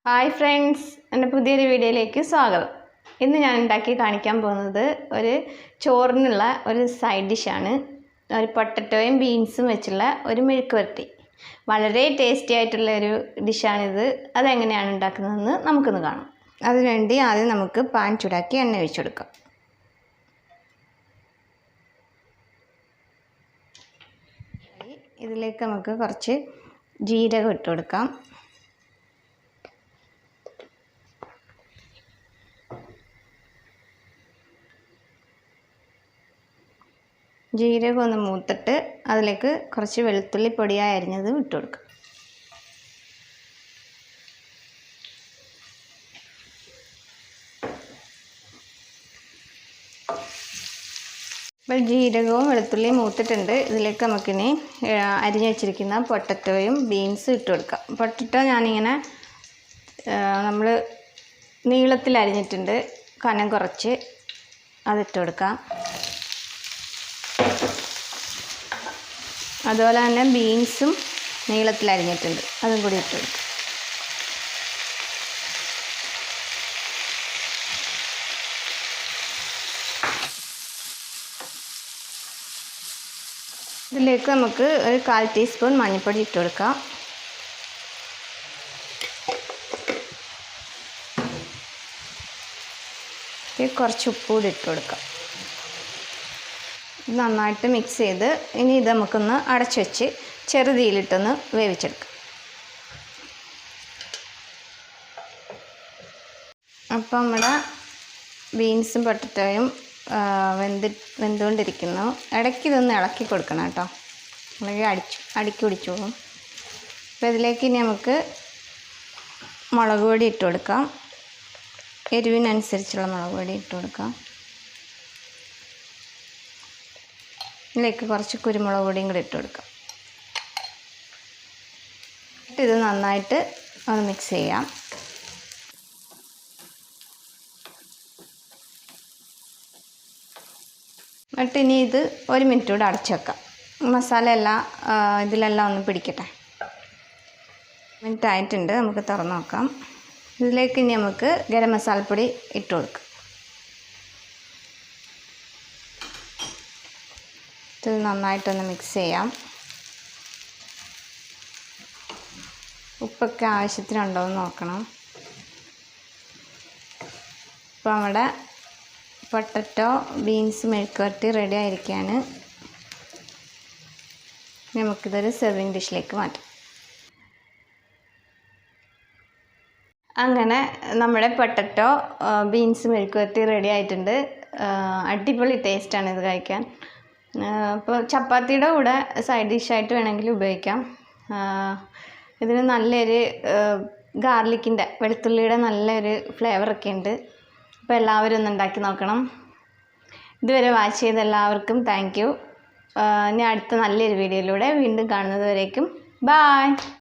Hi friends, എൻ്റെ പുതിയൊരു വീഡിയോയിലേക്ക് സ്വാഗതം. ഇന്ന് ഞാൻ ഉണ്ടാക്കി കാണിക്കാൻ പോകുന്നത് ഒരു ചോറിനുള്ള ഒരു സൈഡ് ഡിഷാണ്. ഒരു പൊട്ടറ്റോയും ബീൻസും വെച്ചുള്ള ഒരു മെഴുക്ക് പുരട്ടി. വളരെ ടേസ്റ്റി ആയിട്ടുള്ള ഒരു ഡിഷാണിത്. അതെങ്ങനെയാണ് ഉണ്ടാക്കുന്നതെന്ന് നമുക്കൊന്ന് കാണാം. അതിനുവേണ്ടി ആദ്യം നമുക്ക് പാൻ ചൂടാക്കി എണ്ണ ഒഴിച്ചു കൊടുക്കാം. ഇതിലേക്ക് നമുക്ക് കുറച്ച് ജീരകം ഇട്ട് കൊടുക്കാം. ജീരകം ഒന്ന് മൂത്തിട്ട് അതിലേക്ക് കുറച്ച് വെളുത്തുള്ളി പൊടിയായി അരിഞ്ഞത് ഇട്ട് കൊടുക്കുക. ഇപ്പോൾ ജീരകവും വെളുത്തുള്ളിയും മൂത്തിട്ടുണ്ട്. ഇതിലേക്ക് നമുക്കിനി അരിഞ്ഞു വെച്ചിരിക്കുന്ന പൊട്ടറ്റോയും ബീൻസും ഇട്ട് കൊടുക്കാം. പൊട്ടറ്റോ ഞാനിങ്ങനെ നമ്മൾ നീളത്തിൽ അരിഞ്ഞിട്ടുണ്ട്, കനം കുറച്ച് അതിട്ട് കൊടുക്കാം. അതുപോലെ തന്നെ ബീൻസും നീളത്തിൽ അരിഞ്ഞിട്ടുണ്ട്, അതും കൂടി ഇട്ട് കൊടുക്കും. ഇതിലേക്ക് നമുക്ക് ഒരു 1/4 ടീസ്പൂൺ മഞ്ഞൾപ്പൊടി ഇട്ട് കൊടുക്കാം. കുറച്ച് ഉപ്പ് കൂടി ഇട്ട് കൊടുക്കാം. നന്നായിട്ട് മിക്സ് ചെയ്ത് ഇനി ഇത് നമുക്കൊന്ന് അടച്ചു വെച്ച് ചെറുതീയിലിട്ടൊന്ന് വേവിച്ചെടുക്കാം. അപ്പം നമ്മുടെ ബീൻസും പൊട്ടറ്റോയും വെന്തുകൊണ്ടിരിക്കുന്നു. ഇടയ്ക്ക് ഇതൊന്ന് ഇളക്കി കൊടുക്കണം കേട്ടോ, അല്ലെങ്കിൽ അടുക്കി പിടിച്ചു പോകും. അപ്പോൾ ഇതിലേക്ക് ഇനി നമുക്ക് മുളക് പൊടി ഇട്ട് കൊടുക്കാം. എരിവിനനുസരിച്ചുള്ള മുളക് പൊടി ഇട്ട് കൊടുക്കാം. ഇതിലേക്ക് കുറച്ച് കുരുമുളക് പൊടിയും കൂടി ഇട്ട് കൊടുക്കാം. ഇത് നന്നായിട്ട് ഒന്ന് മിക്സ് ചെയ്യാം. എന്നിട്ട് ഇനി ഇത് 1 മിനിറ്റ് കൂടെ അടച്ചു വെക്കാം. മസാല എല്ലാം ഇതിലെല്ലാം ഒന്ന് പിടിക്കട്ടെ. മിനിറ്റ് ആയിട്ടുണ്ട്, നമുക്ക് തുറന്ന് നോക്കാം. ഇതിലേക്ക് ഇനി നമുക്ക് ഗരം മസാലപ്പൊടി ഇട്ട് കൊടുക്കാം. ഇത് നന്നായിട്ടൊന്ന് മിക്സ് ചെയ്യാം. ഉപ്പൊക്കെ ആവശ്യത്തിനുണ്ടോ എന്ന് നോക്കണം. ഇപ്പോൾ നമ്മുടെ പൊട്ടറ്റോ ബീൻസ് മെഴുക്ക് പുരട്ടി റെഡി ആയിരിക്കുകയാണ്. നമുക്കിതൊരു സെർവിങ് ഡിഷിലേക്ക് മാറ്റാം. അങ്ങനെ നമ്മുടെ പൊട്ടറ്റോ ബീൻസ് മെഴുക്ക് പുരട്ടി റെഡി ആയിട്ടുണ്ട്. അടിപൊളി ടേസ്റ്റാണ് ഇത് കഴിക്കാൻ. ഇപ്പോൾ ചപ്പാത്തിയുടെ കൂടെ സൈഡ് ഡിഷായിട്ട് വേണമെങ്കിൽ ഉപയോഗിക്കാം. ഇതിന് നല്ലൊരു ഗാർലിക്കിൻ്റെ വെളുത്തുള്ളിയുടെ നല്ലൊരു ഫ്ലേവറൊക്കെ ഉണ്ട്. അപ്പോൾ എല്ലാവരും ഒന്ന് ഉണ്ടാക്കി നോക്കണം. ഇതുവരെ വാച്ച് ചെയ്ത എല്ലാവർക്കും താങ്ക് യു. ഇനി അടുത്ത നല്ലൊരു വീഡിയോയിലൂടെ വീണ്ടും കാണുന്നത് വരേക്കും ബായ്.